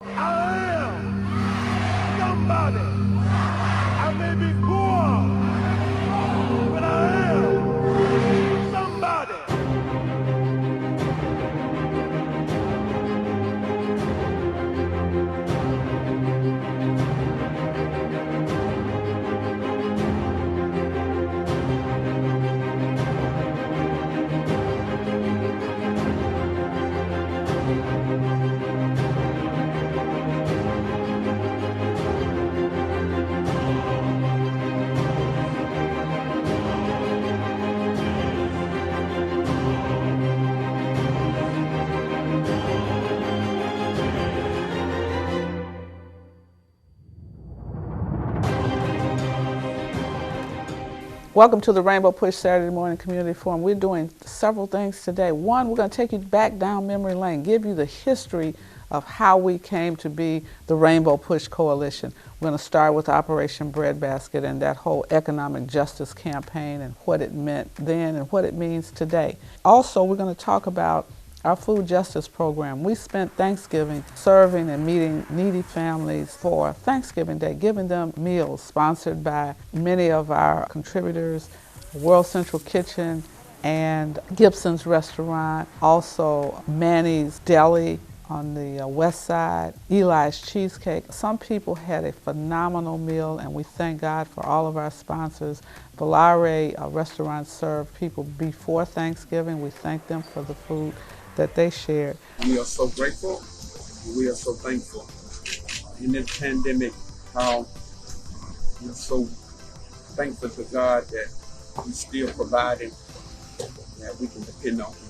I am somebody. I may be poor, but I am somebody. Welcome to the Rainbow Push Saturday Morning Community Forum. We're doing several things today. One, we're going to take you back down memory lane, give you the history of how we came to be the Rainbow Push Coalition. We're going to start with Operation Breadbasket and that whole economic justice campaign and what it meant then and what it means today. Also, we're going to talk about our food justice program. We spent Thanksgiving serving and meeting needy families for Thanksgiving Day, giving them meals sponsored by many of our contributors, World Central Kitchen and Gibson's Restaurant, also Manny's Deli on the west side, Eli's Cheesecake. Some people had a phenomenal meal, and we thank God for all of our sponsors. Valare Restaurant served people before Thanksgiving. We thank them for the food that they shared. We are so grateful. We are so thankful. In this pandemic, how we're so thankful to God that He's still providing, that we can depend on Him.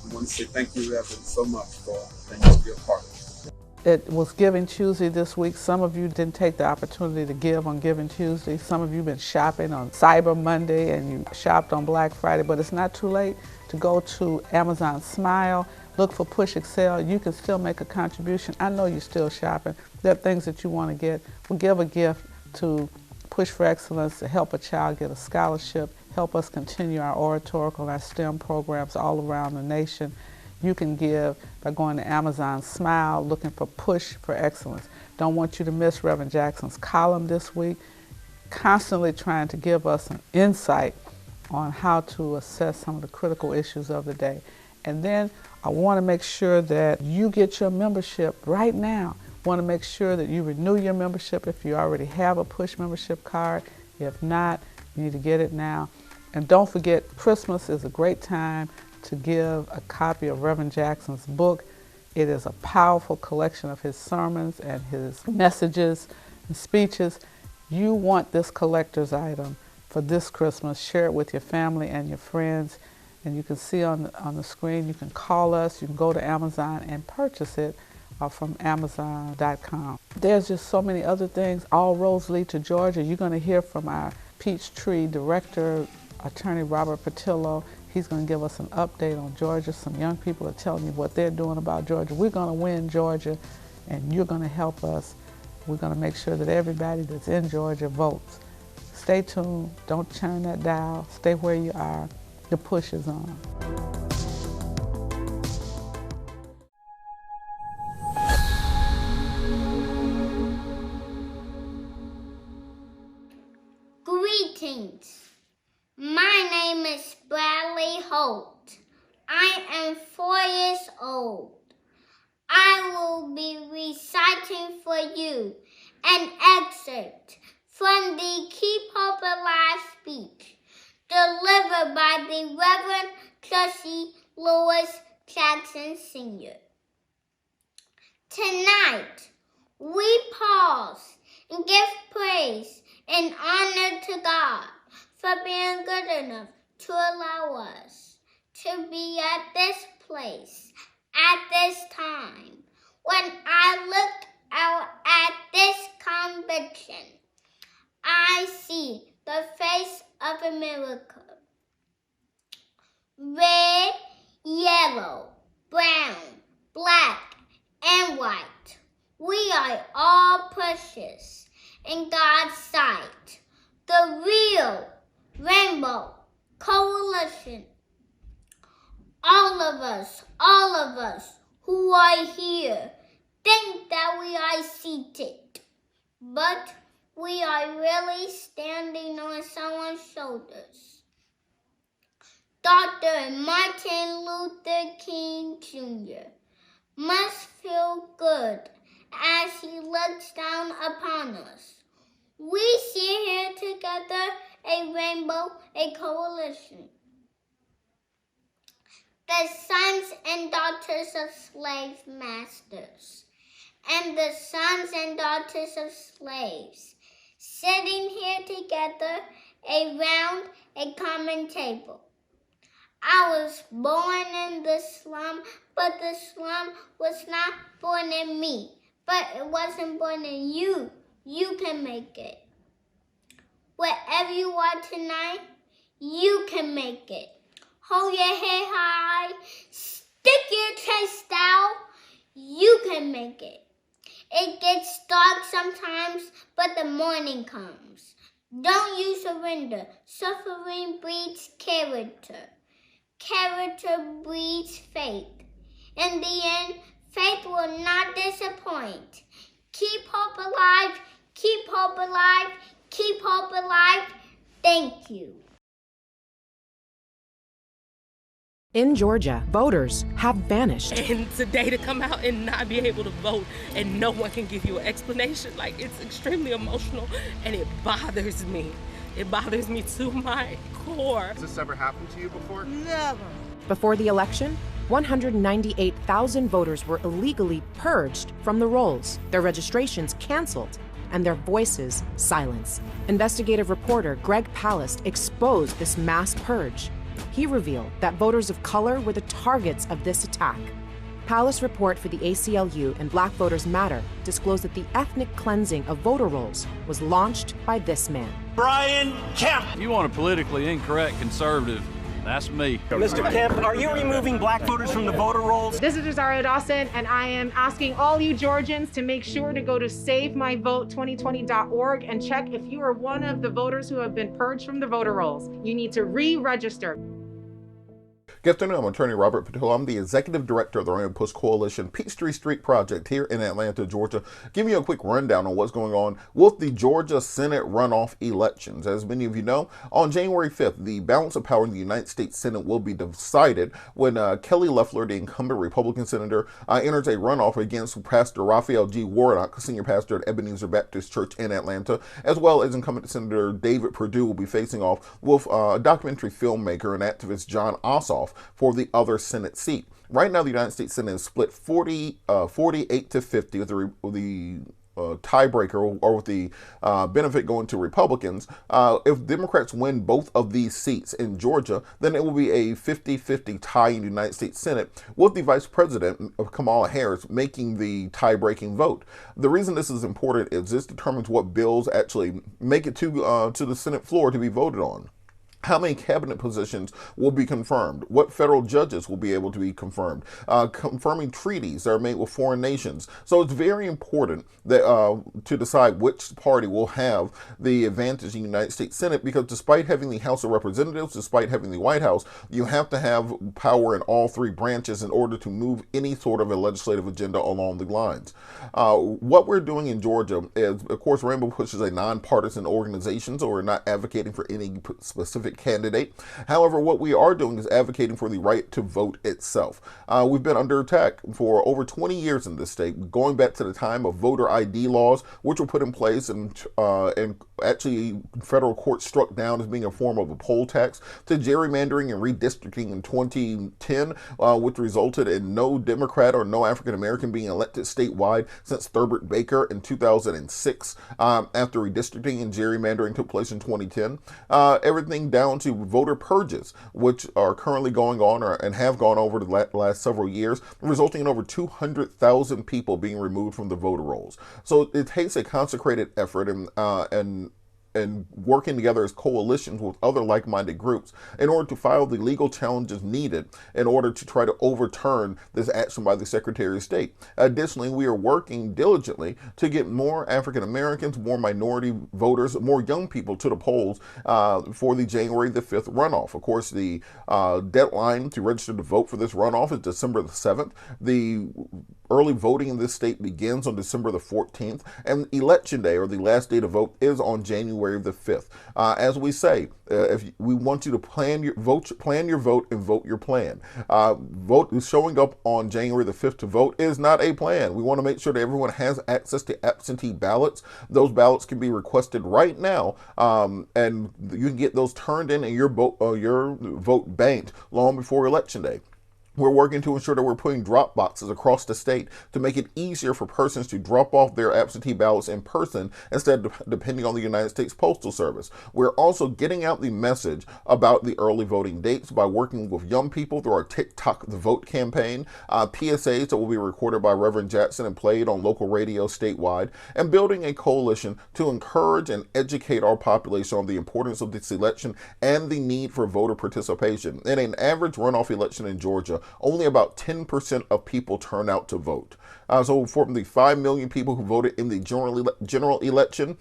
We want to say thank you, Reverend, so much for being still part of us. It was Giving Tuesday this week. Some of you didn't take the opportunity to give on Giving Tuesday. Some of you have been shopping on Cyber Monday and you shopped on Black Friday, but it's not too late to go to Amazon Smile, look for Push Excel. You can still make a contribution. I know you're still shopping. There are things that you want to get. We'll give a gift to Push for Excellence to help a child get a scholarship, help us continue our oratorical and our STEM programs all around the nation. You can give by going to Amazon Smile, looking for Push for Excellence. Don't want you to miss Reverend Jackson's column this week, constantly trying to give us an insight on how to assess some of the critical issues of the day. And then I want to make sure that you get your membership right now. Want to make sure that you renew your membership if you already have a Push membership card. If not, you need to get it now. And don't forget, Christmas is a great time to give a copy of Reverend Jackson's book. It is a powerful collection of his sermons and his messages and speeches. You want this collector's item for this Christmas. Share it with your family and your friends. And you can see on the screen, you can call us, you can go to Amazon and purchase it from Amazon.com. There's just so many other things. All roads lead to Georgia. You're going to hear from our Peachtree Director, Attorney Robert Patillo. He's going to give us an update on Georgia. Some young people are telling you what they're doing about Georgia. We're going to win Georgia, and you're going to help us. We're going to make sure that everybody that's in Georgia votes. Stay tuned. Don't turn that dial. Stay where you are. The push is on. Greetings. My name is Bradley Holt. I am 4 years old. I will be reciting for you an excerpt from the Keep Hope Alive speech delivered by the Reverend Jesse Lewis Jackson Sr. Tonight, we pause and give praise and honor to God for being good enough to allow us to be at this place at this time. When I look out at this conviction, I see the face of America. Red, yellow, brown, black, and white. We are all precious in God's sight. The real Rainbow Coalition. All of us who are here, think that we are seated, but we are really standing on someone's shoulders. Dr. Martin Luther King Jr. must feel good as he looks down upon us. We see here together a rainbow, a coalition. The sons and daughters of slave masters and the sons and daughters of slaves sitting here together around a common table. I was born in the slum, but the slum was not born in me. But it wasn't born in you. You can make it. Wherever you are tonight, you can make it. Hold your head high. Stick your chest out. You can make it. It gets dark sometimes, but the morning comes. Don't you surrender. Suffering breeds character. Character breeds faith. In the end, faith will not disappoint. Keep hope alive. Keep hope alive. Keep hope alive. Thank you. In Georgia, voters have vanished. And today to come out and not be able to vote and no one can give you an explanation, like, it's extremely emotional and it bothers me. It bothers me to my core. Has this ever happened to you before? Never. Before the election, 198,000 voters were illegally purged from the rolls, their registrations canceled, and their voices silenced. Investigative reporter Greg Palast exposed this mass purge. He revealed that voters of color were the targets of this attack. Palast's report for the ACLU and Black Voters Matter disclosed that the ethnic cleansing of voter rolls was launched by this man. Brian Kemp. If you want a politically incorrect conservative, that's me. Mr. Kemp, are you removing black voters from the voter rolls? This is Rosario Dawson, and I am asking all you Georgians to make sure to go to SaveMyVote2020.org and check if you are one of the voters who have been purged from the voter rolls. You need to re-register. Good afternoon, I'm attorney Robert Patillo. I'm the executive director of the Rainbow Push Coalition Peachtree Street Project here in Atlanta, Georgia. Giving you a quick rundown on what's going on with the Georgia Senate runoff elections. As many of you know, on January 5th, the balance of power in the United States Senate will be decided when Kelly Loeffler, the incumbent Republican senator, enters a runoff against Pastor Raphael G. Warnock, senior pastor at Ebenezer Baptist Church in Atlanta, as well as incumbent Senator David Perdue will be facing off with documentary filmmaker and activist Jon Ossoff for the other Senate seat. Right now, the United States Senate is split 48 to 50 with the tiebreaker or with the benefit going to Republicans. If Democrats win both of these seats in Georgia, then it will be a 50-50 tie in the United States Senate, with the Vice President Kamala Harris making the tie-breaking vote. The reason this is important is this determines what bills actually make it to the Senate floor to be voted on. How many cabinet positions will be confirmed? What federal judges will be able to be confirmed? Confirming treaties that are made with foreign nations. So it's very important that to decide which party will have the advantage in the United States Senate, because despite having the House of Representatives, despite having the White House, you have to have power in all three branches in order to move any sort of a legislative agenda along the lines. What we're doing in Georgia is, of course, Rainbow Push is a nonpartisan organization, so we're not advocating for any specific candidate. However, what we are doing is advocating for the right to vote itself. We've been under attack for over 20 years in this state, going back to the time of voter ID laws, which were put in place and actually federal court struck down as being a form of a poll tax, to gerrymandering and redistricting in 2010, which resulted in no Democrat or no African American being elected statewide since Thurbert Baker in 2006, after redistricting and gerrymandering took place in 2010. Everything down to voter purges, which are currently going on and have gone over the last several years, resulting in over 200,000 people being removed from the voter rolls. So it takes a consecrated effort and and working together as coalitions with other like-minded groups in order to file the legal challenges needed in order to try to overturn this action by the Secretary of State. Additionally, we are working diligently to get more African Americans, more minority voters, more young people to the polls for the January the 5th runoff. Of course, the deadline to register to vote for this runoff is December the 7th. The early voting in this state begins on December the 14th, and Election Day, or the last day to vote, is on January the 5th. As we say, if we want you to plan your vote and vote your plan. Showing up on January the 5th to vote is not a plan. We want to make sure that everyone has access to absentee ballots. Those ballots can be requested right now, and you can get those turned in and your vote banked long before Election Day. We're working to ensure that we're putting drop boxes across the state to make it easier for persons to drop off their absentee ballots in person instead of depending on the United States Postal Service. We're also getting out the message about the early voting dates by working with young people through our TikTok the Vote campaign, PSAs that will be recorded by Reverend Jackson and played on local radio statewide, and building a coalition to encourage and educate our population on the importance of this election and the need for voter participation. In an average runoff election in Georgia, only about 10% of people turn out to vote. So for the 5 million people who voted in the general election,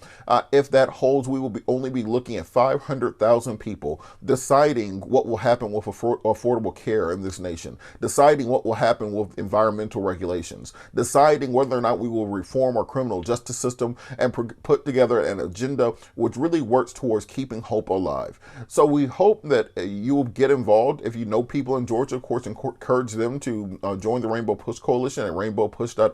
if that holds, we will only be looking at 500,000 people deciding what will happen with affordable care in this nation, deciding what will happen with environmental regulations, deciding whether or not we will reform our criminal justice system and put together an agenda which really works towards keeping hope alive. So we hope that you will get involved. If you know people in Georgia, of course, encourage them to join the Rainbow Push Coalition at rainbowpush.org. You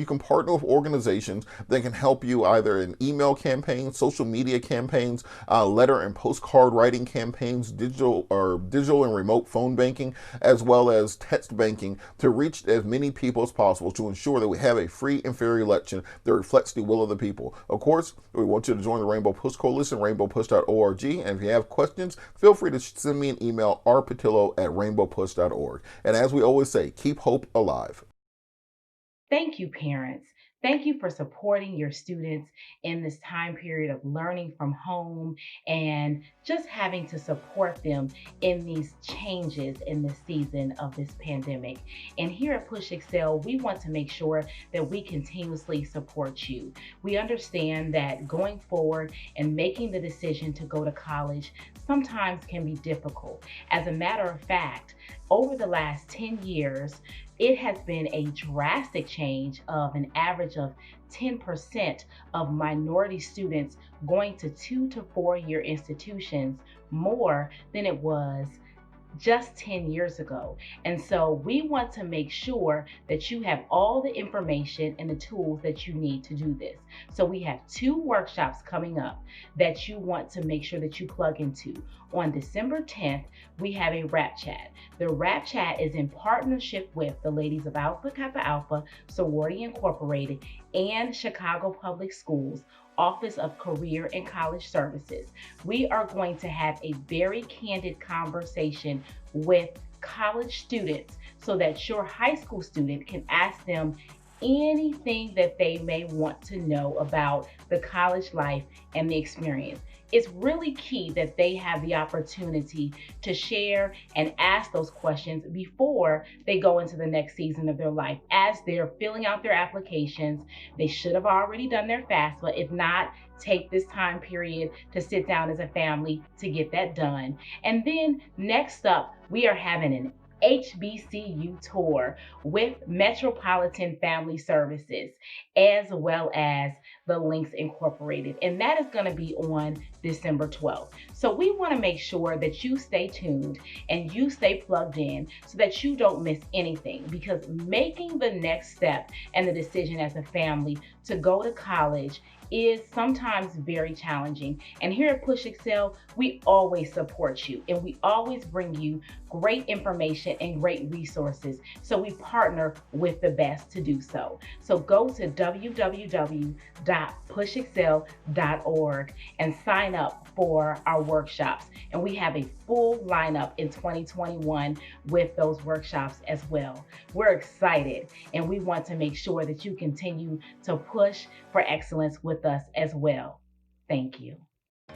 can partner with organizations that can help you either in email campaigns, social media campaigns, letter and postcard writing campaigns, digital and remote phone banking, as well as text banking to reach as many people as possible to ensure that we have a free and fair election that reflects the will of the people. Of course, we want you to join the Rainbow Push Coalition, rainbowpush.org, and if you have questions, feel free to send me an email, rpatillo@rainbowpush.org. And as we always say, keep hope alive. Thank you, parents. Thank you for supporting your students in this time period of learning from home and just having to support them in these changes in this season of this pandemic. And here at Push Excel, we want to make sure that we continuously support you. We understand that going forward and making the decision to go to college sometimes can be difficult. As a matter of fact, over the last 10 years, it has been a drastic change of an average of 10% of minority students going to 2 to 4 year institutions more than it was just 10 years ago. And so we want to make sure that you have all the information and the tools that you need to do this. So we have 2 workshops coming up that you want to make sure that you plug into. On December 10th, we have a Rap Chat. The Rap Chat is in partnership with the Ladies of Alpha Kappa Alpha, Sorority Incorporated, and Chicago Public Schools Office of Career and College Services. We are going to have a very candid conversation with college students so that your high school student can ask them anything that they may want to know about the college life and the experience. It's really key that they have the opportunity to share and ask those questions before they go into the next season of their life. As they're filling out their applications, they should have already done their FAFSA. If not, take this time period to sit down as a family to get that done. And then next up, we are having an HBCU tour with Metropolitan Family Services, as well as the Links Incorporated. And that is going to be on December 12th. So we want to make sure that you stay tuned and you stay plugged in so that you don't miss anything, because making the next step and the decision as a family to go to college is sometimes very challenging. And here at Push Excel, we always support you and we always bring you great information and great resources. So we partner with the best to do so. So go to www.pushexcel.org and sign up for our workshops. And we have a full lineup in 2021 with those workshops as well. We're excited, and we want to make sure that you continue to push for excellence with us as well. Thank you.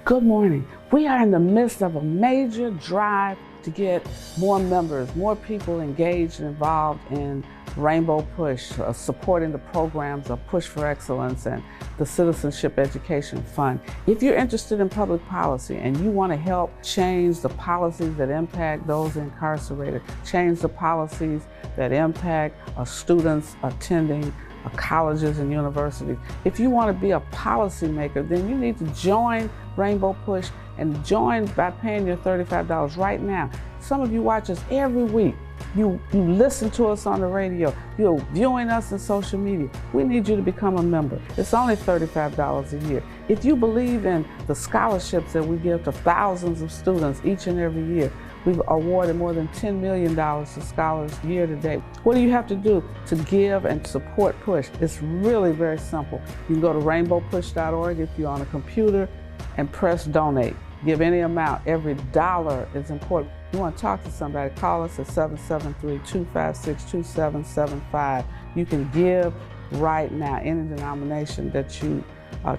Good morning. We are in the midst of a major drive to get more members, more people engaged and involved in Rainbow Push, supporting the programs of Push for Excellence and the Citizenship Education Fund. If you're interested in public policy and you want to help change the policies that impact those incarcerated, change the policies that impact students attending colleges and universities, if you want to be a policymaker, then you need to join Rainbow Push and join by paying your $35 right now. Some of you watch us every week. You listen to us on the radio. You're viewing us in social media. We need you to become a member. It's only $35 a year. If you believe in the scholarships that we give to thousands of students each and every year, we've awarded more than $10 million to scholars year to date. What do you have to do to give and support Push? It's really very simple. You can go to rainbowpush.org if you're on a computer and press donate. Give any amount. Every dollar is important. You want to talk to somebody, call us at 773-256-2775. You can give right now, any denomination that you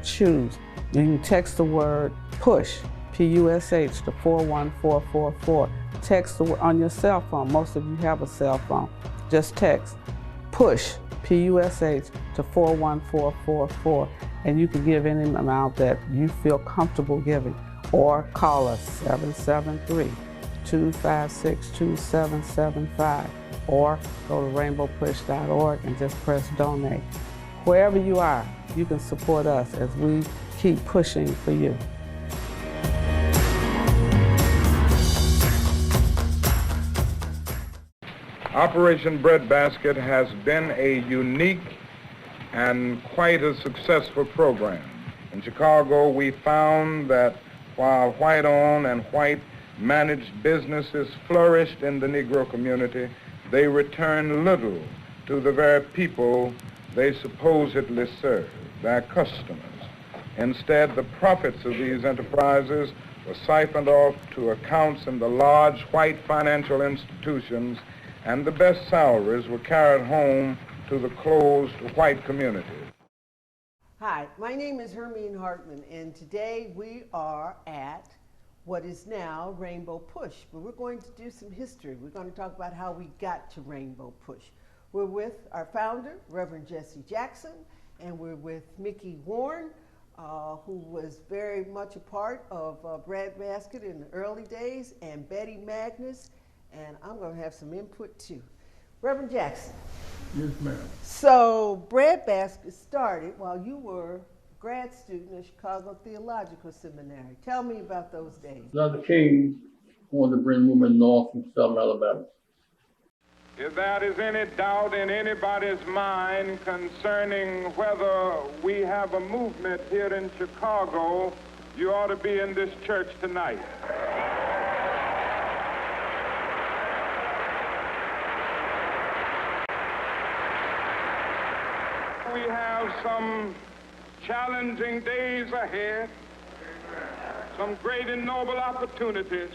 choose. You can text the word PUSH, P-U-S-H, to 41444. Text on your cell phone. Most of you have a cell phone. Just text PUSH, P-U-S-H, to 41444, and you can give any amount that you feel comfortable giving. Or call us 773-256-2775, or go to rainbowpush.org and just press donate. Wherever you are, you can support us as we keep pushing for you. Operation Breadbasket has been a unique and quite a successful program. In Chicago, we found that while white-owned and white-managed businesses flourished in the Negro community, they returned little to the very people they supposedly served, their customers. Instead, the profits of these enterprises were siphoned off to accounts in the large white financial institutions, and the best salaries were carried home to the closed white community. Hi, my name is Hermine Hartman, and today we are at what is now Rainbow Push, but we're going to do some history. We're going to talk about how we got to Rainbow Push. We're with our founder, Reverend Jesse Jackson, and we're with Mickey Warren, who was very much a part of Breadbasket in the early days, and Betty Magnus, and I'm going to have some input too. Reverend Jackson. Yes, ma'am. So Breadbasket started while you were a grad student at Chicago Theological Seminary. Tell me about those days. Dr. King wanted to bring women north from Selma, Alabama. If there is any doubt in anybody's mind concerning whether we have a movement here in Chicago, you ought to be in this church tonight. We have some challenging days ahead, some great and noble opportunities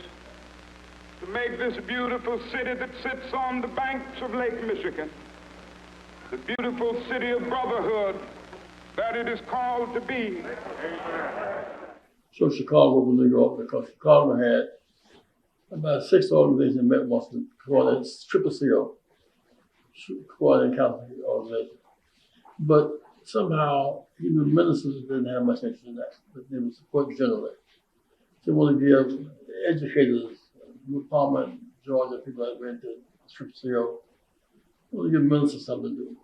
to make this beautiful city that sits on the banks of Lake Michigan, the beautiful city of brotherhood that it is called to be. So Chicago was New York, because Chicago had about 6 organizations met once in it's Triple CO, Coordinating Council organization. But somehow, even ministers didn't have much interest in that, but they would support generally. They want to give educators, Palmer, Georgia, people that went to Triple CO, want to give ministers something to do.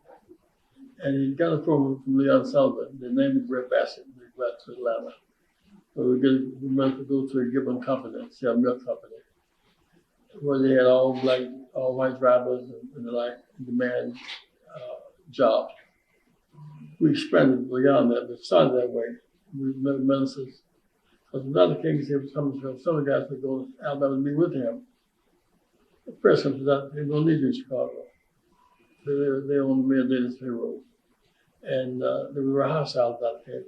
And he got a program from Leon Sullivan. They named it Breadbasket. They got to Atlanta. So we meant to go to a given company, a milk company, where they had all white drivers and the like demand jobs. We expanded beyond that, but started that way. We met ministers. Because another king here was coming from, some of the guys would go to Alabama to meet with him. The press comes out, they don't need you in Chicago. They own the main Davis payroll. And they were hostile about that.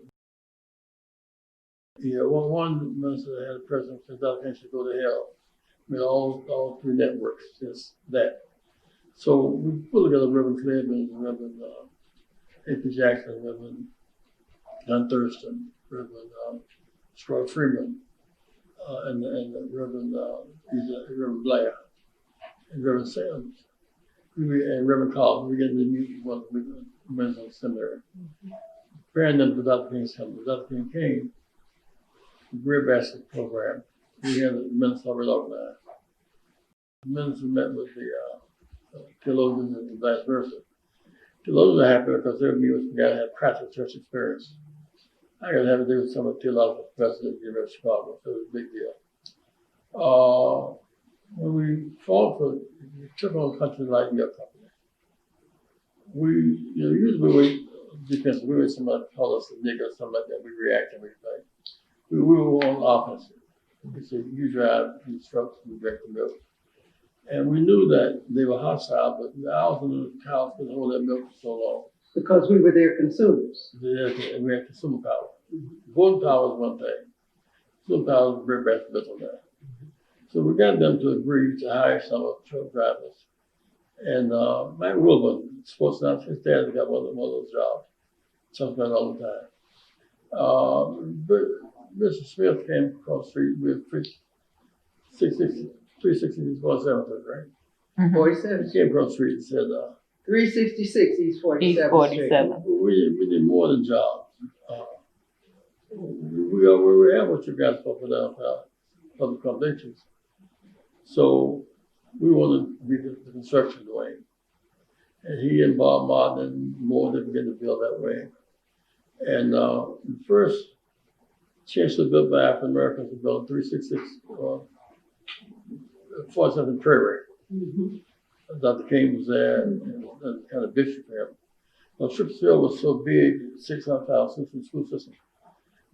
Yeah, one minister had a president said Dr. King should go to hell. I mean, all three networks, just that. So we put together Reverend Clemens, Reverend A.P. Jackson, Reverend John Thurston, Reverend Troy Freeman, and Reverend Blair, and Reverend Sims, and Reverend Collins. We get to meet one of the men's on seminary. Preparing them for Dr. King's coming. Dr. King came, the Breadbasket program. We had the minister already organized. The minister met with the theologians and vice versa. Theologians are happy because their view is we got to have practical church experience. I got to have to do with some of the theological professors at the University of Chicago, so it was a big deal. When we took on a country like your company, usually we were somebody call us a nigger or something like that, we react and we think. We were on offense. We said, you drive these trucks, we direct the milk. And we knew that they were hostile, but the owls and the cows couldn't hold that milk for so long. Because we were their consumers. And we had consumer power. Voting power is one thing. Consumer power is very bad built on that. So we got them to agree to hire some of the truck drivers. And Mike Wilburn, sports announcer, his dad got one of those jobs. Talks about it all the time. But Mr. Smith came across the street with 366 47th, right? 47. He came across the street and said, 366 East 47th Street. We need more than jobs. We have what you guys put down public conventions. So we want to be the construction doing. And he and Bob Martin and more did begin to build that way. And the first chancellor built by African Americans was built 366 47th Prairie. Dr. King was there and kind of bishop for him. Now, Stripsville was so big, 600,000 from the school system.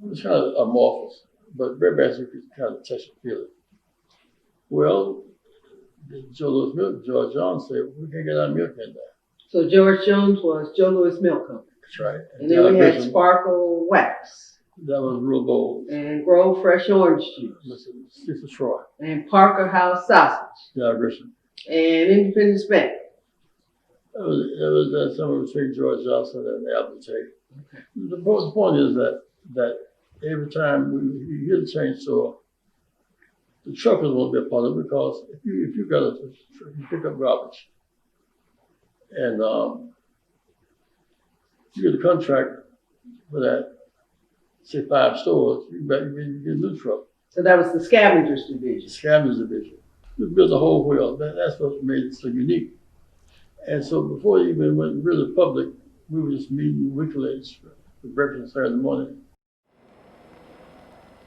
It was kind of amorphous, but Breadbasket could kind of touch and feel it. Well, George Jones said, we can't get our milk in there. So George Jones was Joe Louis Milk Company. That's right. And then we had Sparkle Wax. That was Real Gold. And Grove Fresh Orange Juice. Mr. Troy. And Parker House Sausage. Yeah, Grisham. And Independence Bank. It was somewhere between George Johnson and Albert Tate. Okay. The point is that every time we hit a chain store, the truckers won't be a part of it because if you got you pick up garbage and you get a contract for that, say 5 stores, you get a new truck. So that was the Scavengers Division. The Scavengers Division. We built the whole wheel. That's what made it so unique. And so before it even went really public, we were just meeting weekly for breakfast Saturday morning.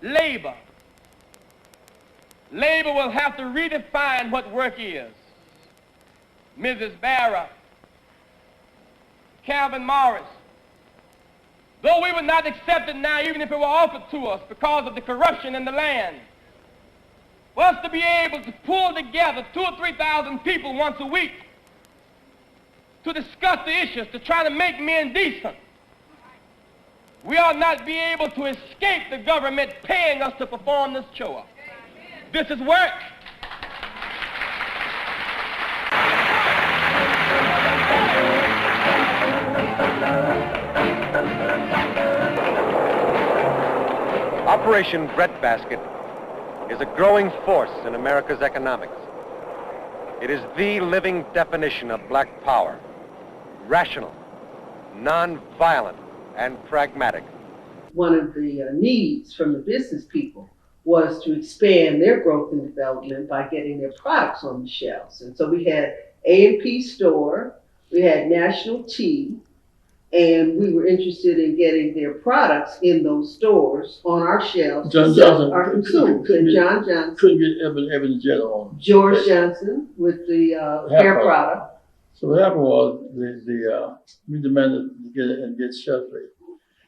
Labor. Labor will have to redefine what work is. Mrs. Barra, Calvin Morris, though we would not accept it now, even if it were offered to us because of the corruption in the land, for us to be able to pull together 2,000 or 3,000 people once a week to discuss the issues, to try to make men decent, we ought not be able to escape the government paying us to perform this chore. This is work. Operation Breadbasket is a growing force in America's economics. It is the living definition of black power, rational, non-violent, and pragmatic. One of the needs from the business people was to expand their growth and development by getting their products on the shelves. And so we had A&P store, we had National Tea, and we were interested in getting their products in those stores on our shelves. John Johnson, our consumers. And John Johnson couldn't get Evan Jetta on. George Johnson with the hair product. So what happened was we demanded to get it and get shelf rate.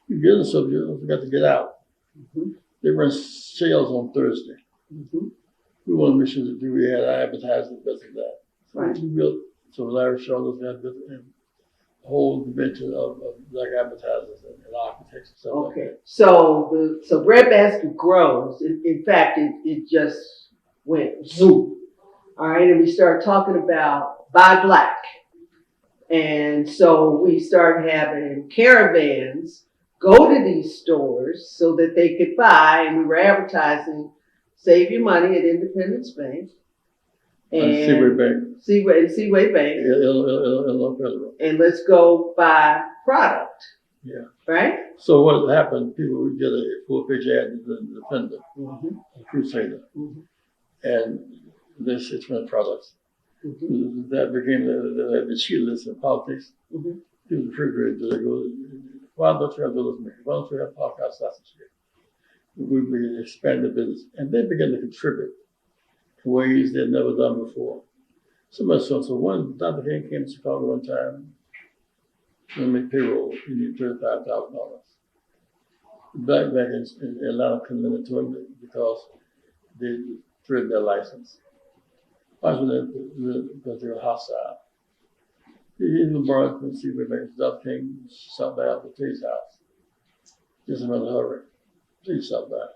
You get it, so you forgot to get out. They run sales on Thursday. We wanted to make sure that we had advertising, best of that. Right. We built, so Larry showed us that, and whole convention of black advertisers and architects and stuff like that. So Breadbasket grows. In fact, it just went zoom. All right, and we started talking about Buy Black. And so we started having caravans go to these stores so that they could buy, and we were advertising, save your money at Independence Bank. And Seaway Bank. Seaway Bank. And let's go buy product. Yeah. Right? So what happened, people would get a full-page ad in the Independent, the Crusader, and there's 600 products. That became the cheat list in politics. People refrigerated, they go, why don't you have those makers? Why don't you have podcast sausage here? We expand the business, and they began to contribute in ways they'd never done before. So much so one Dr. King came to Chicago one time to make payroll. He needed $35,000. Black in Atlanta couldn't lend it to him because they threw their license. Why was it? Because they were hostile. He was born from Seaway Bank. Dr. King stopped by Alfred Tay's house. Just in a hurry. Please stop by.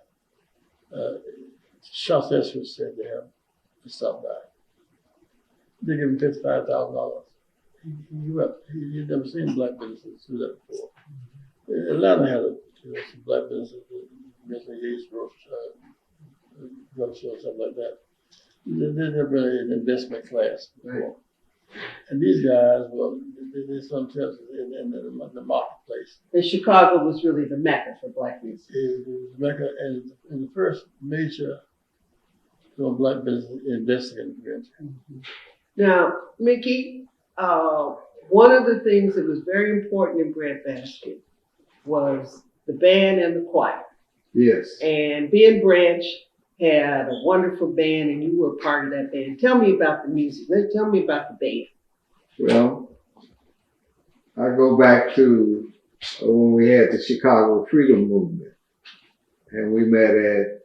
Charles Escher said to him to stop by. They gave him $55,000. He'd never seen black businesses do that before. Atlanta had some black businesses, Bentley Yates drugstore, something like that. They're really an investment class before. And these guys, well, they sometimes in the marketplace. And Chicago was really the mecca for black music. It was the mecca, and the first major black business investing in convention. Now, Mickey, one of the things that was very important in Breadbasket was the band and the choir. Yes. And Ben Branch had a wonderful band, and you were a part of that band. Tell me about the music. Tell me about the band. Well, I go back to when we had the Chicago Freedom Movement, and we met at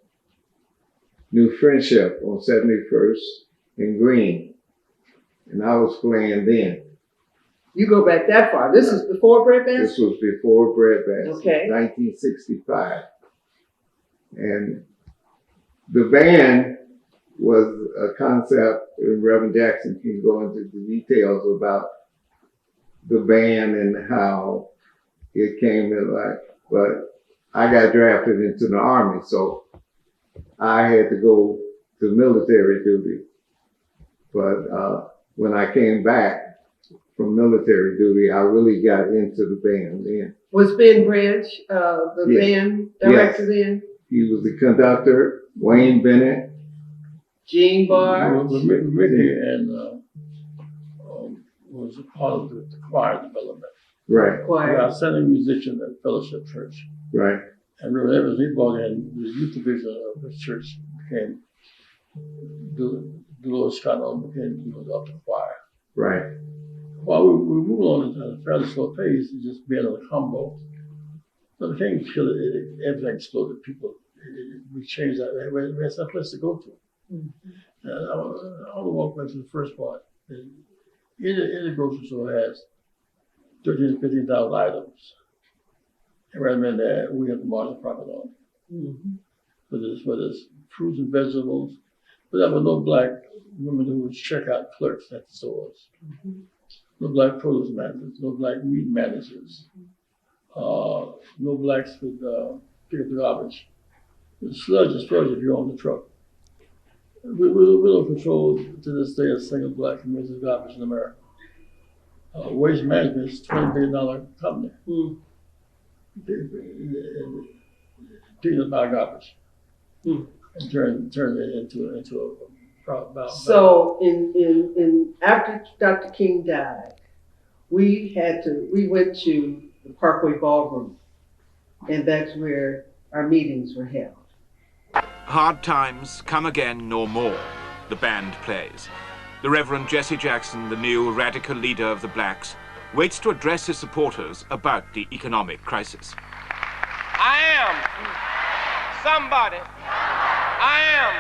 New Friendship on 71st and Green, and I was playing then. You go back that far. This is before Breadbasket? This was before Breadbasket, okay. 1965. And the band was a concept, and Reverend Jackson can go into the details about the band and how it came to life. But I got drafted into the Army, so I had to go to military duty. But when I came back from military duty, I really got into the band then. Was Ben Branch the band director then? He was the conductor, Wayne Bennett. Gene Barr. Mickey and was a part of the choir development. Right. We are sending musicians at Fellowship Church. Right. And Reverend Evans, he brought in the youth division of the church, became Dolores Scott became of the choir. Right. While we moved on at a fairly slow pace, just being on a combo. So the King killed it, everything exploded. People, we changed that. We had some place to go to. I want to walk back to the first part. Any grocery store has 13,000 to 15,000 items. And rather than that, we have the margin profit on it. Whether it's fruits and vegetables, but there were no black women who would check out clerks at the stores. No black produce managers, no black meat managers, no blacks would pick up the garbage. The sludge is sludge if you're on the truck. We don't control to this day a single black community garbage in America. Waste Management is a $20 billion company. People buy garbage and turn it into a So in after Dr. King died, we went to the Parkway Ballroom, and that's where our meetings were held. Hard times come again no more, the band plays. The Reverend Jesse Jackson, the new radical leader of the blacks, waits to address his supporters about the economic crisis. I am somebody. I am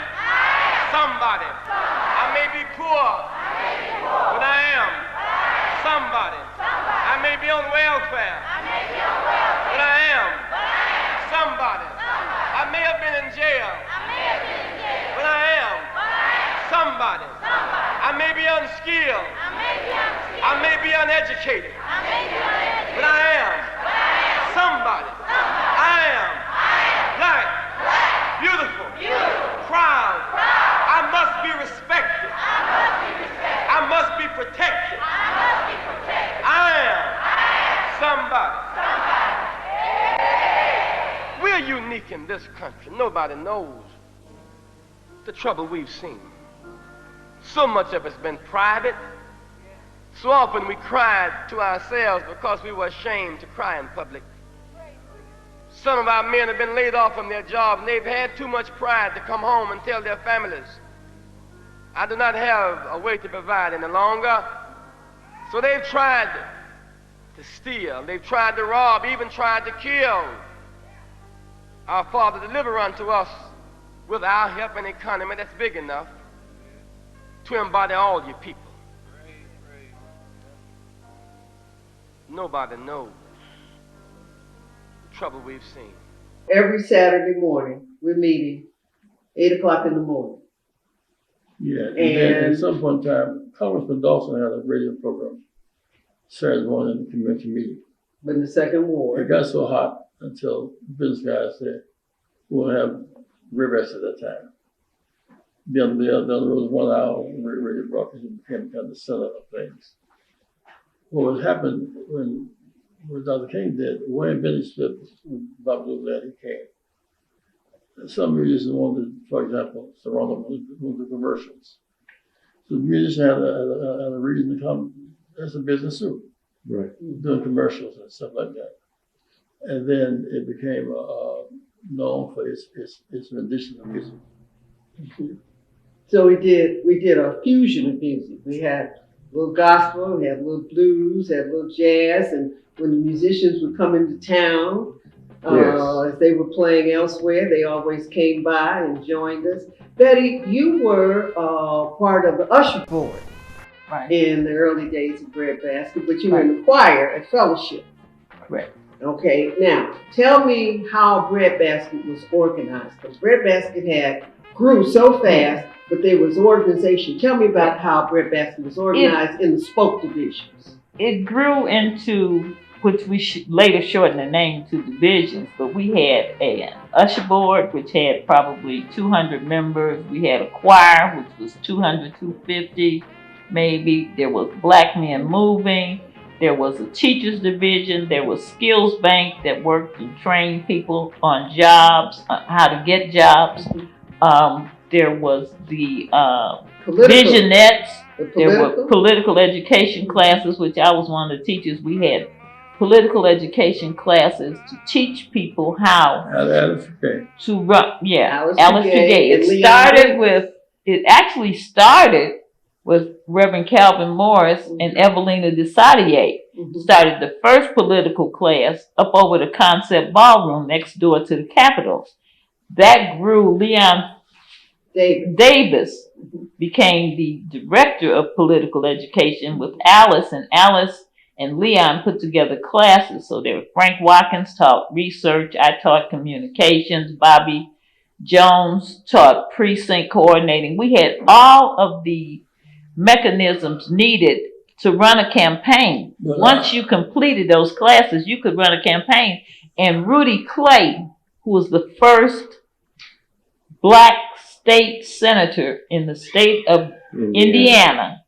somebody. I may be poor, but I am somebody. I may on welfare. But I am somebody. I may have been in jail. But I am somebody. I may be unskilled. I may be uneducated. But I am somebody. I am black, beautiful, proud. I must be respected. I must be protected. I am somebody. We're unique in this country. Nobody knows the trouble we've seen. So much of it's been private. So often we cried to ourselves because we were ashamed to cry in public. Some of our men have been laid off from their jobs, and they've had too much pride to come home and tell their families, I do not have a way to provide any longer. So they've tried to steal, they've tried to rob, even tried to kill. Our Father, deliver unto us with our help an economy that's big enough to embody all your people. Nobody knows the trouble we've seen. Every Saturday morning, we're meeting 8 o'clock in the morning. Yeah, and then at some point in time, Congressman Dawson had a radio program Saturday morning in the convention meeting. But in the second ward, it got so hot until the business guys said, we'll have rivers at that time. The other was 1 hour radio broadcast and became kind of the center of things. Well, what happened when Dr. King did, Wayne Bennett split when Bob was there, he came. And some musicians wanted, for example, Serrano wanted the commercials. So the musician had a reason to come as a business too. Right. Doing commercials and stuff like that. And then it became known for its rendition of music. so we did a fusion of music. We had a little gospel, we had a little blues, had a little jazz, and when the musicians would come into town, as they were playing elsewhere, they always came by and joined us. Betty, you were part of the usher board in the early days of Breadbasket, but you were in the choir at Fellowship. Right. Okay, now tell me how Breadbasket was organized. Because Breadbasket grew so fast, but there was organization. Tell me about how Breadbasket was organized in the spoke divisions. It grew into, which we later shortened the name to divisions, but we had an usher board, which had probably 200 members. We had a choir, which was 200, 250 maybe. There was Black Men Moving. There was a teachers division. There was Skills Bank that worked and trained people on jobs, how to get jobs. There was the Visionettes. There were political education classes, which I was one of the teachers. We had political education classes to teach people how to run. Yeah, Alistair Gay. It actually started with Reverend Calvin Morris and Evelina Desadier. Started the first political class up over the Concept Ballroom next door to the Capitol. That grew. Leon Davis became the director of political education with Alice, and Alice and Leon put together classes. So there, Frank Watkins taught research, I taught communications, Bobby Jones taught precinct coordinating. We had all of the mechanisms needed to run a campaign. Once you completed those classes, you could run a campaign. And Rudy Clay, who was the first Black state senator in the state of Indiana,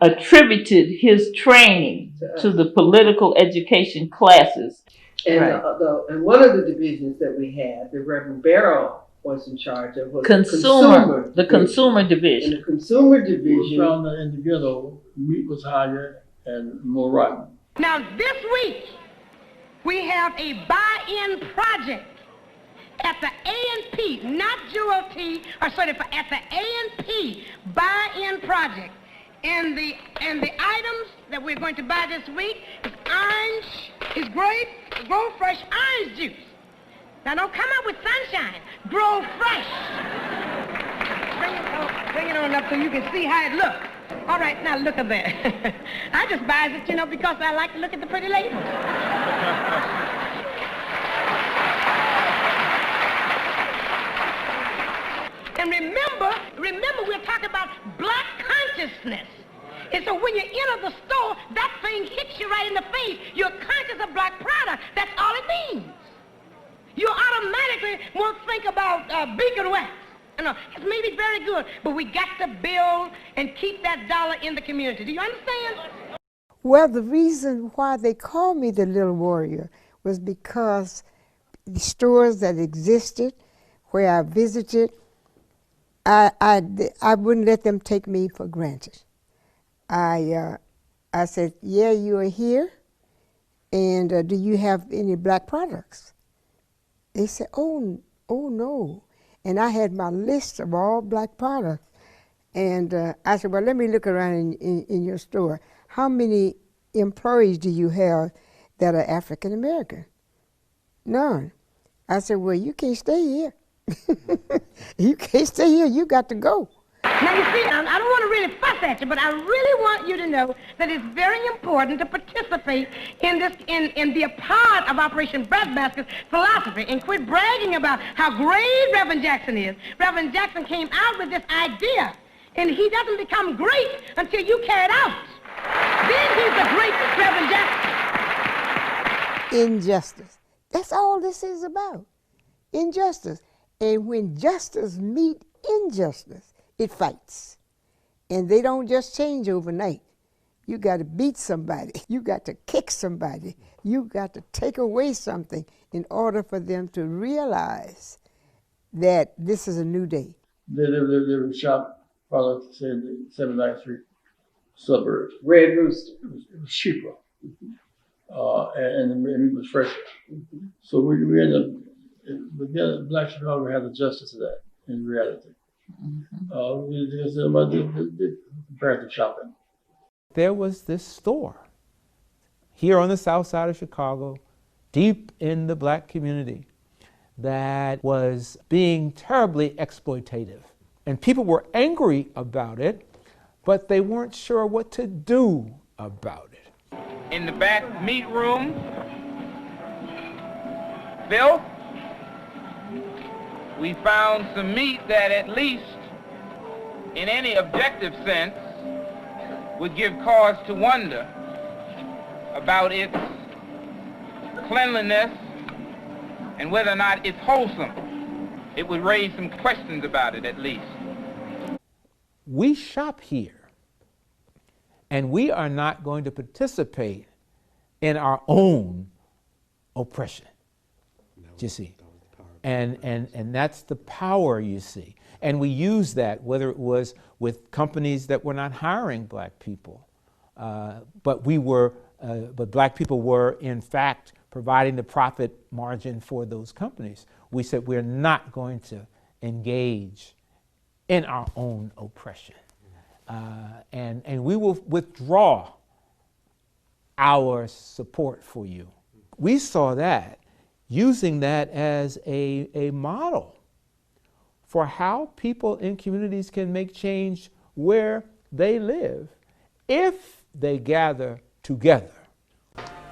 attributed his training to the political education classes. And, and one of the divisions that we had, the Reverend Barrow was in charge of, was the consumer division. In the consumer division, we found that in the ghetto, meat was higher and more rotten. Now this week, we have a buy-in project at the A&P, not Jewel-T, or sorry, at the A&P buy-in project. And the items that we're going to buy this week is orange, is grape, Grow Fresh orange juice. Now don't come up with sunshine. Grow Fresh. Bring it on up so you can see how it looks. All right, now look at that. I just buy it, you know, because I like to look at the pretty labels. And remember we're talking about black consciousness. And so when you enter the store, that thing hits you right in the face. You're conscious of black product. That's all it means. You automatically won't think about Beacon wax. You know, it's maybe very good, but we got to build and keep that dollar in the community. Do you understand? Well, the reason why they called me the Little Warrior was because the stores that existed where I visited, I wouldn't let them take me for granted. I said, yeah, you are here, and do you have any black products? They said, oh no. And I had my list of all black products. And I said, well, let me look around in your store. How many employees do you have that are African American? None. I said, well, you can't stay here. You can't stay here, you got to go. Now you see, I don't want to really fuss at you, but I really want you to know that it's very important to participate in this, and be a part of Operation Breadbasket's philosophy, and quit bragging about how great Reverend Jackson is. Reverend Jackson came out with this idea, and he doesn't become great until you carry it out. Then he's the great Reverend Jackson. Injustice. That's all this is about. Injustice. And when justice meet injustice, it fights. And they don't just change overnight. You got to beat somebody. You got to kick somebody. You got to take away something in order for them to realize that this is a new day. They were shop products in 79th Street suburbs. Red Rooster. It was cheaper. And the meat was fresher. So we ended up, Black Chicago had the justice of that in reality. Comparative shopping. There was this store here on the south side of Chicago, deep in the black community, that was being terribly exploitative. And people were angry about it, but they weren't sure what to do about it. In the back meat room, Bill, we found some meat that, at least in any objective sense, would give cause to wonder about its cleanliness and whether or not it's wholesome. It would raise some questions about it, at least. We shop here, and we are not going to participate in our own oppression, you see. And that's the power, you see. And we use that, whether it was with companies that were not hiring black people, but black people were, in fact, providing the profit margin for those companies. We said we're not going to engage in our own oppression. And we will withdraw our support for you. We saw that, using that as a model for how people in communities can make change where they live if they gather together.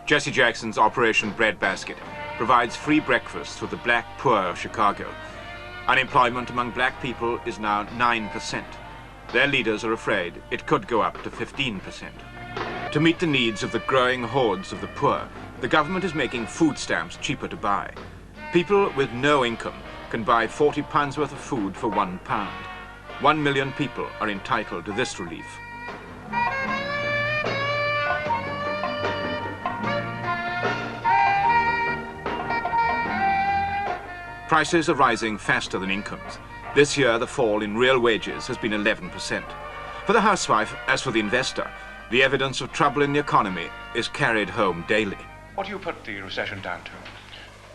Jesse Jackson's Operation Breadbasket provides free breakfast for the black poor of Chicago. Unemployment among black people is now 9%. Their leaders are afraid it could go up to 15%. To meet the needs of the growing hordes of the poor, the government is making food stamps cheaper to buy. People with no income can buy 40 pounds worth of food for £1. 1 million people are entitled to this relief. Prices are rising faster than incomes. This year, the fall in real wages has been 11%. For the housewife, as for the investor, the evidence of trouble in the economy is carried home daily. What do you put the recession down to?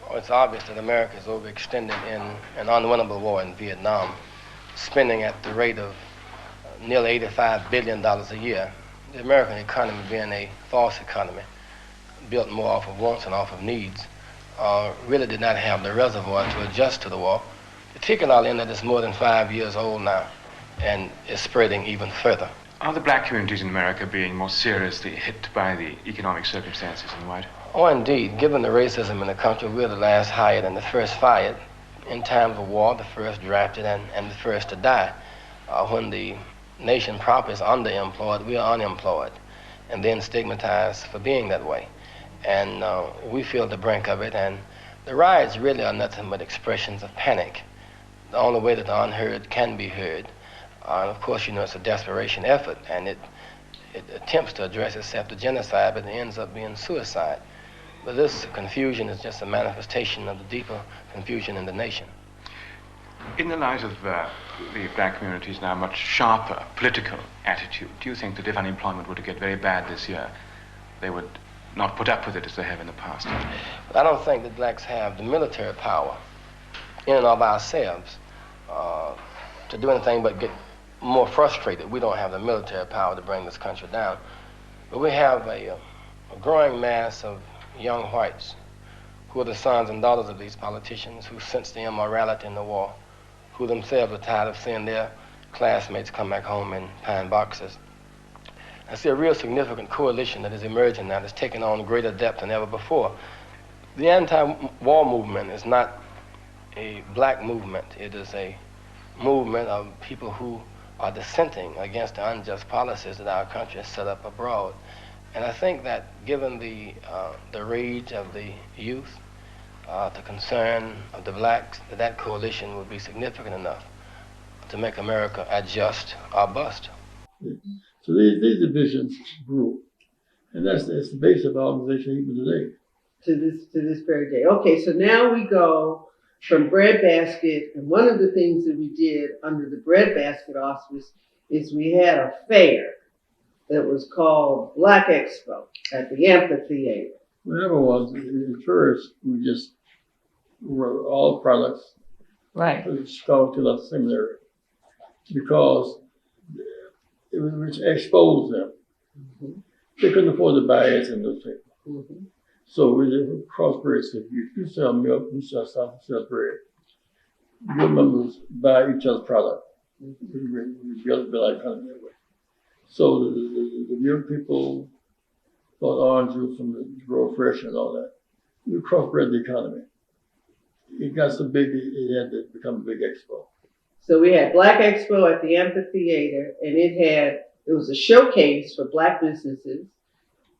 Well, it's obvious that America is overextended in an unwinnable war in Vietnam, spending at the rate of nearly $85 billion a year. The American economy, being a false economy, built more off of wants and off of needs, really did not have the reservoir to adjust to the war, particularly in that it's more than 5 years old now and is spreading even further. Are the black communities in America being more seriously hit by the economic circumstances than white? Oh, indeed. Given the racism in the country, we're the last hired and the first fired. In times of war, the first drafted and the first to die. When the nation proper is underemployed, we are unemployed, and then stigmatized for being that way. And we feel the brink of it, and the riots really are nothing but expressions of panic. The only way that the unheard can be heard. And of course, you know, it's a desperation effort, and it attempts to address itself to genocide, but it ends up being suicide. But this confusion is just a manifestation of the deeper confusion in the nation. In the light of the black community's now much sharper political attitude, do you think that if unemployment were to get very bad this year, they would not put up with it as they have in the past? I don't think that blacks have the military power in and of ourselves to do anything but get more frustrated. We don't have the military power to bring this country down. But we have a growing mass of young whites who are the sons and daughters of these politicians who sense the immorality in the war, who themselves are tired of seeing their classmates come back home in pine boxes. I see a real significant coalition that is emerging now that's taking on greater depth than ever before. The anti-war movement is not a black movement. It is a movement of people who are dissenting against the unjust policies that our country has set up abroad. And I think that given the rage of the youth, the concern of the blacks, that coalition would be significant enough to make America adjust or bust. So these divisions grew, and that's the base of our organization even today. To this very day. Okay, so now we go from Breadbasket, and one of the things that we did under the Breadbasket auspice is we had a fair that was called Black Expo at the amphitheater. Whatever it was, at first we just wrote all products right to Chicago to the seminary because it was which exposed them. Mm-hmm. They couldn't afford to buy ads in newspaper. Mm-hmm. So we did crossbreed. So if you sell milk, you sell something, sell bread. Your members buy each other's product. We build our economy that way. So the young people bought orange juice from the Grow Fresh and all that. We crossbred the economy. It got so big, it had to become a big expo. So we had Black Expo at the amphitheater, and it was a showcase for black businesses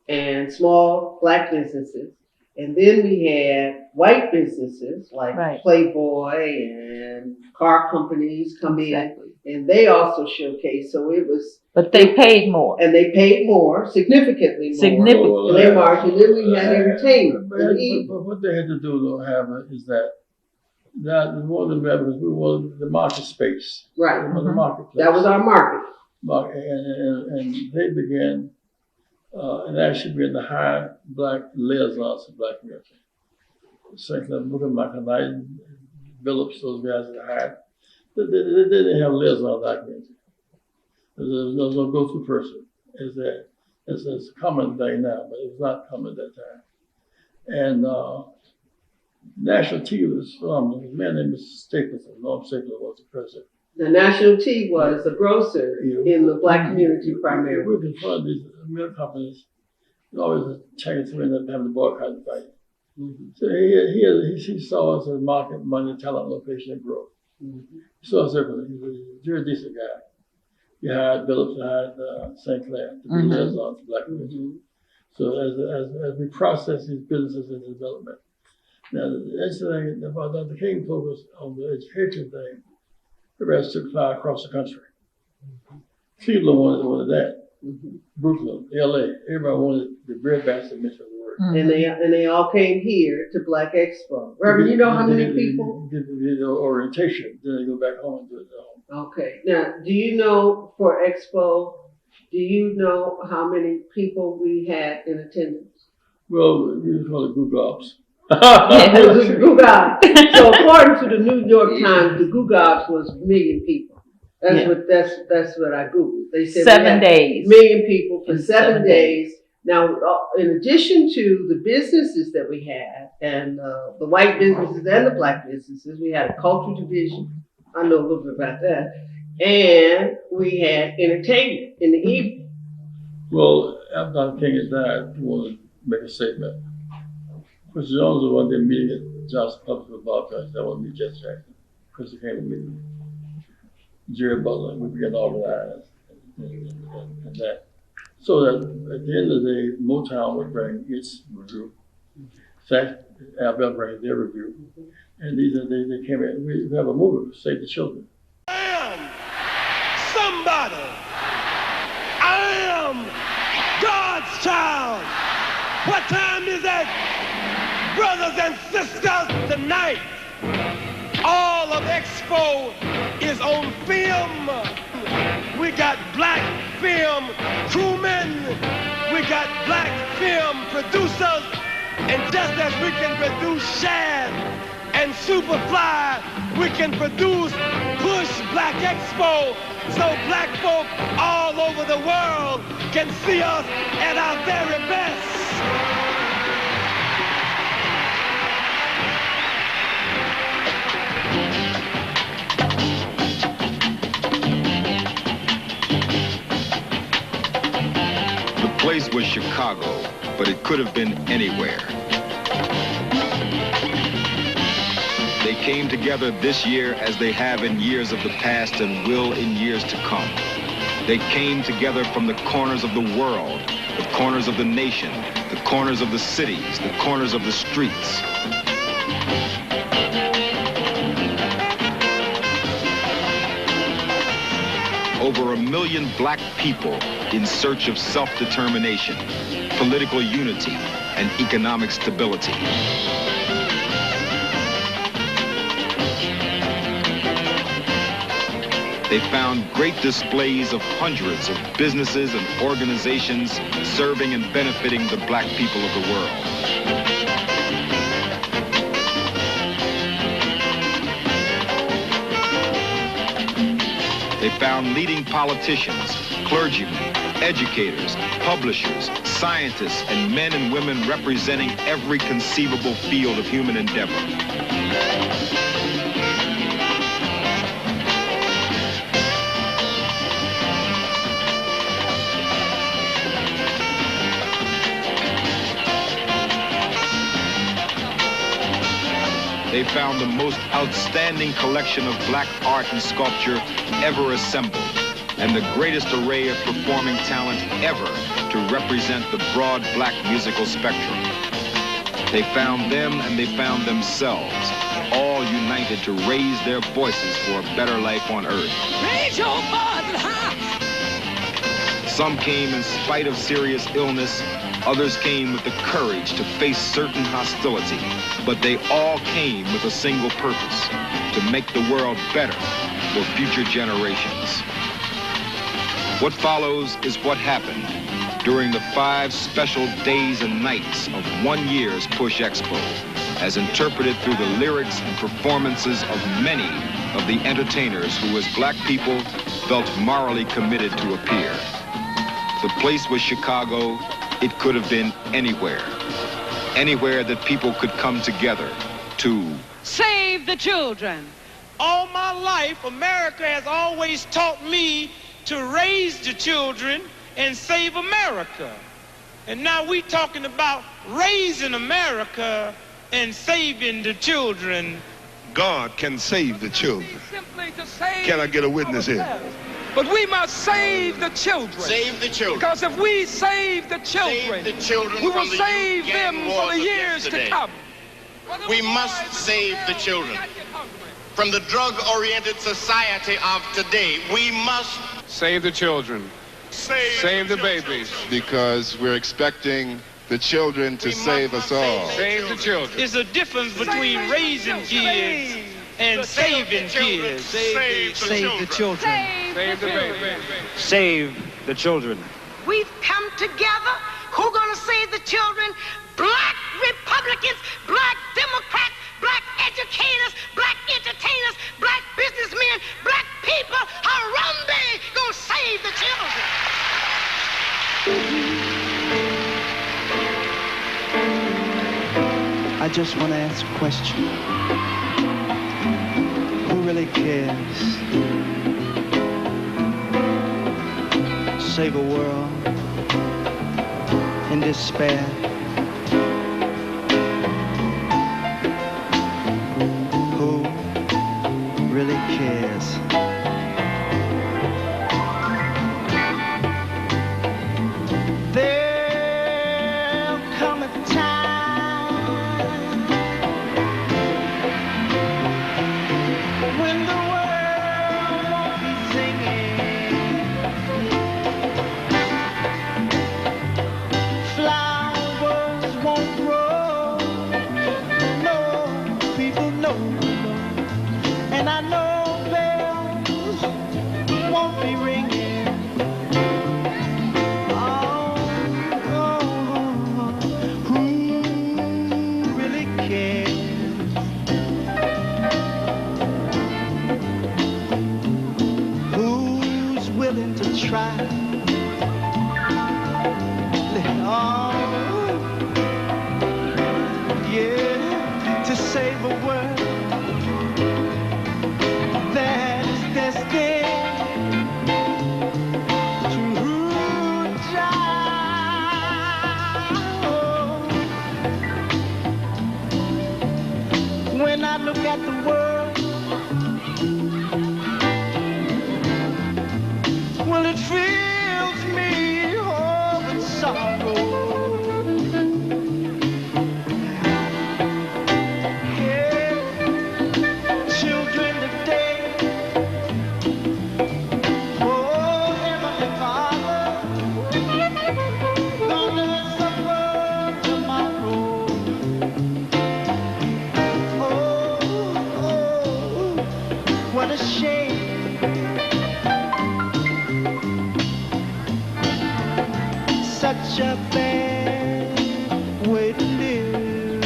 and small black businesses. And then we had white businesses like Playboy and car companies come in, and they also showcased. So it was. But they paid more. And they paid more, significantly more. Their margin. Then we had entertainment. But what they had to do to have it is that more than revenue, we wanted the market space. Right. The marketplace. That was our market. And they began, and actually being the high black liaisons of black community. St. Clair, Booker, Michael Knight, Phillips, those guys that hired, they didn't have liaisons of black community. There's no go-to person. It's a common thing now, but it was not common at that time. And National Tea was from a man named Mr. Stapleton. Norm Stapleton was the president. The National Tea was a grocer in the black community primarily. We confront these milk companies. Always Chinese men that have the boycott and fight. Mm-hmm. So he saw us as market, money, talent, location, and growth. Mm-hmm. He saw us everything. He was a very decent guy. He hired Phillips, he hired St. Clair to be liaison to black community. Mm-hmm. So as we process these businesses in development. Now, that's the thing about Dr. King focused on the education thing. The rest took fly across the country. Mm-hmm. Cleveland wanted that. Mm-hmm. Brooklyn, LA, everybody wanted the breadbasket mission of the word. Mm-hmm. And they all came here to Black Expo. Reverend, you know how many people? Did the orientation, then they go back home and do it at home. Okay. Now, do you know for Expo, do you know how many people we had in attendance? Well, we call it Goo Gobs. It was Goo Gobs. So according to the New York Times, the Goo Gobs was 1 million people. That's what I Googled. They said 7 days. 1 million people for 7 days. Now, in addition to the businesses that we had, and the white businesses and the black businesses, we had a cultural division. I know a little bit about that. And we had entertainment in the evening. Well, after Dr. King had died, I wanted to make a statement. Chris Jones was one day meeting at Johnson Public with Bob Johnson. I want to meet Jesse Jackson. Chris came to meet me. Jerry Butler, we began to organize and that. So that at the end of the day, Motown would bring its review. Alabama bring their review. And they came in. We have a movie, Save the Children. I am somebody. I am God's child. What time is it? Brothers and sisters, tonight, all of Expo is on film. We got black film crewmen. We got black film producers. And just as we can produce Shad and Superfly, we can produce Push Black Expo so black folk all over the world can see us at our very best. The place was Chicago, but it could have been anywhere. They came together this year as they have in years of the past and will in years to come. They came together from the corners of the world, the corners of the nation, the corners of the cities, the corners of the streets. Over 1 million black people in search of self-determination, political unity, and economic stability. They found great displays of hundreds of businesses and organizations serving and benefiting the black people of the world. They found leading politicians, clergymen, educators, publishers, scientists, and men and women representing every conceivable field of human endeavor. They found the most outstanding collection of black art and sculpture ever assembled, and the greatest array of performing talent ever to represent the broad black musical spectrum. They found them and they found themselves, all united to raise their voices for a better life on earth. Raise your voice high. Some came in spite of serious illness, others came with the courage to face certain hostility, but they all came with a single purpose, to make the world better for future generations. What follows is what happened during the 5 special days and nights of 1 year's Push Expo, as interpreted through the lyrics and performances of many of the entertainers who, as black people, felt morally committed to appear. The place was Chicago. It could have been anywhere. Anywhere that people could come together to Save the children. All my life, America has always taught me to raise the children and save America. And now we're talking about raising America and saving the children. God can save the children. Simply to save Can I get a witness here? But we must save the children. Save the children. Because if we save the children, we will save them for the years to come. We must save the children. From the drug-oriented society of today, we must save the children. Save the babies. Because we're expecting the children to save us all. Save the children. There's a difference between raising kids and saving kids. Save the children. Save the babies. Save the children. We've come together. Who's going to save the children? Black Republicans, black Democrats, black educators, black entertainers, black businessmen, black people. Harambe going to save the children. I just want to ask a question. Who really cares save a world in despair. Who really cares? There'll come a time when the world won't be singing, flowers won't grow, no people know, and I know bells won't be ringing. Try, oh, yeah, to save a world that is destined to die. Oh, when I look at the world, well, it fills me with sorrow. Yeah, children today, oh, Heavenly Father, gonna suffer tomorrow. Oh, what a shame. Such a bad way to live.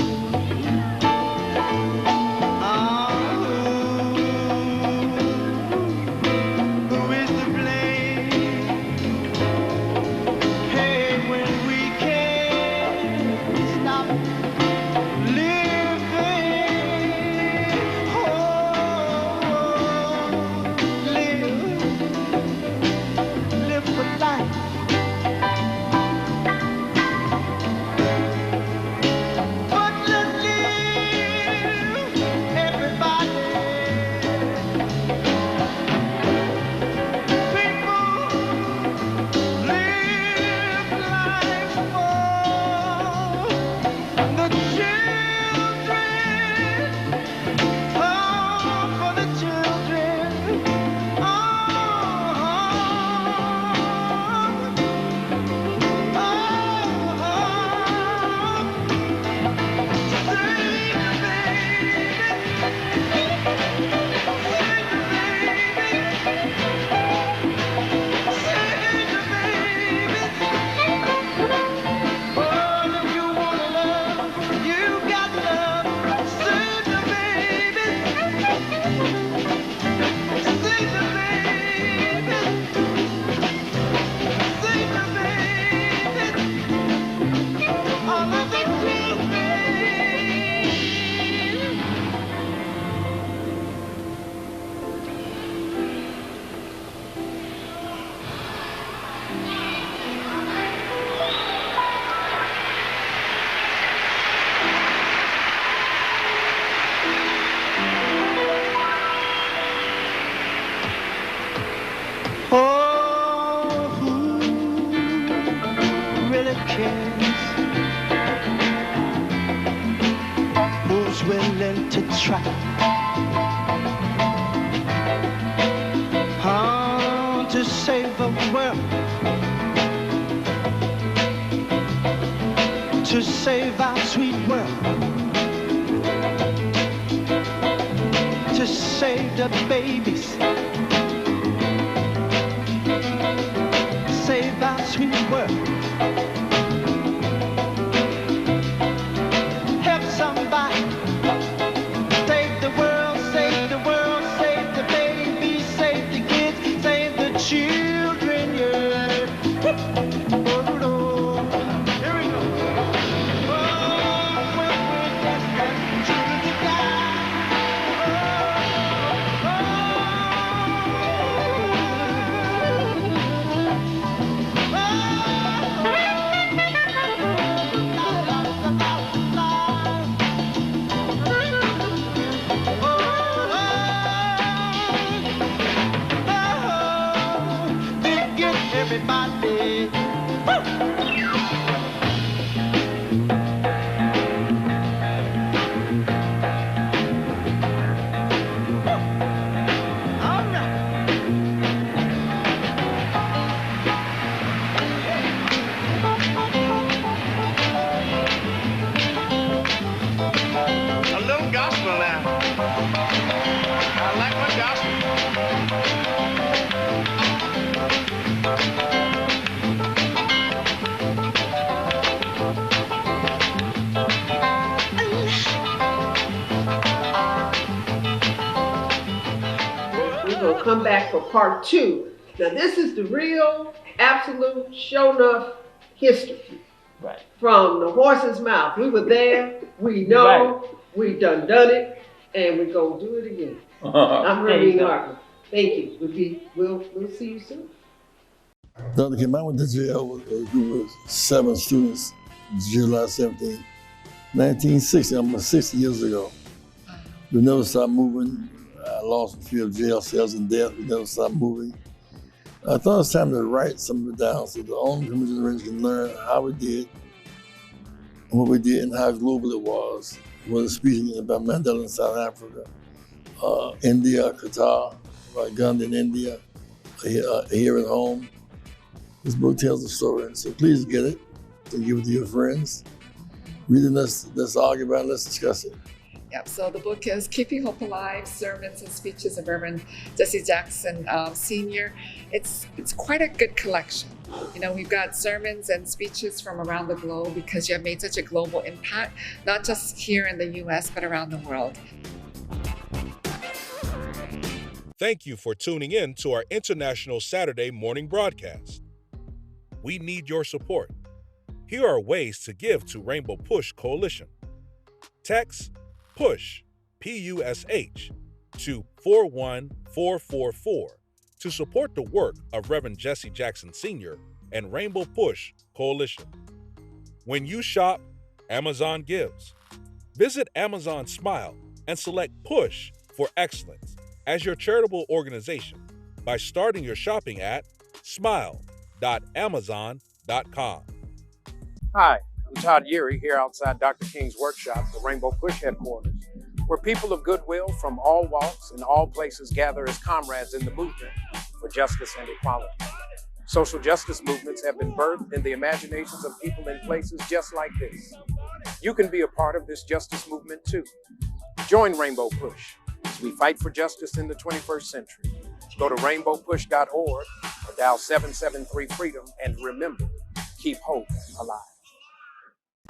Who is to blame? Hey, when we can't stop living, live for life. Who's willing to try? To save the world, to save our sweet world, to save the babies, save our sweet world. Help somebody. Save the world, save the world, save the babies, save the kids, save the children, yeah. Oh, Lord. Here we go. Oh, when we're destined to die. Oh, come back for part 2. Now this is the real, absolute, show enough history. Right. From the horse's mouth. We were there, we know, we done it, and we're gonna do it again. I'm Hermine Hartman. Thank you. We'll see you soon. Dr. Kim, I went to jail with a group of 7 students, July 17, 1960, almost 60 years ago. We never stopped moving. I lost a few of jail cells and death. We never stopped moving. I thought it was time to write some of it down so the older generation can learn how we did and what we did and how global it was. It was speaking about Mandela in South Africa, India, Qatar, Gandhi in India, here at home. This book tells the story, so please get it and give it to your friends. Read it, let's argue about it, let's discuss it. Yep, so the book is Keeping Hope Alive, Sermons and Speeches of Reverend Jesse Jackson Sr. It's quite a good collection. You know, we've got sermons and speeches from around the globe because you have made such a global impact, not just here in the U.S., but around the world. Thank you for tuning in to our International Saturday morning broadcast. We need your support. Here are ways to give to Rainbow Push Coalition. Text PUSH, P-U-S-H, to 41444 to support the work of Reverend Jesse Jackson Sr. and Rainbow Push Coalition. When you shop, Amazon gives. Visit Amazon Smile and select PUSH for Excellence as your charitable organization by starting your shopping at smile.amazon.com. Hi, I'm Todd Yeary here outside Dr. King's workshop, the Rainbow Push headquarters, where people of goodwill from all walks and all places gather as comrades in the movement for justice and equality. Social justice movements have been birthed in the imaginations of people in places just like this. You can be a part of this justice movement too. Join Rainbow Push as we fight for justice in the 21st century. Go to rainbowpush.org or dial 773-FREEDOM and remember, keep hope alive.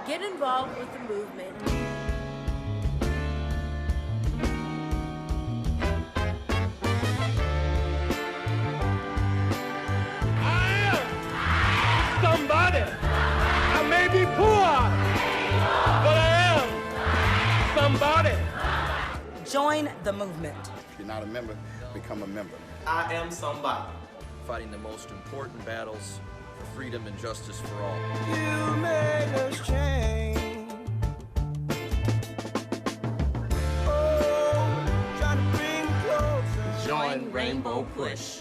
Get involved with the movement. Somebody. I may be poor, but I am somebody. Join the movement. If you're not a member, become a member. I am somebody. Fighting the most important battles for freedom and justice for all. You made us change. Oh, trying to bring closer. Join Rainbow Push.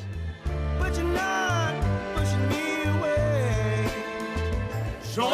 But you're not pushing me away. Join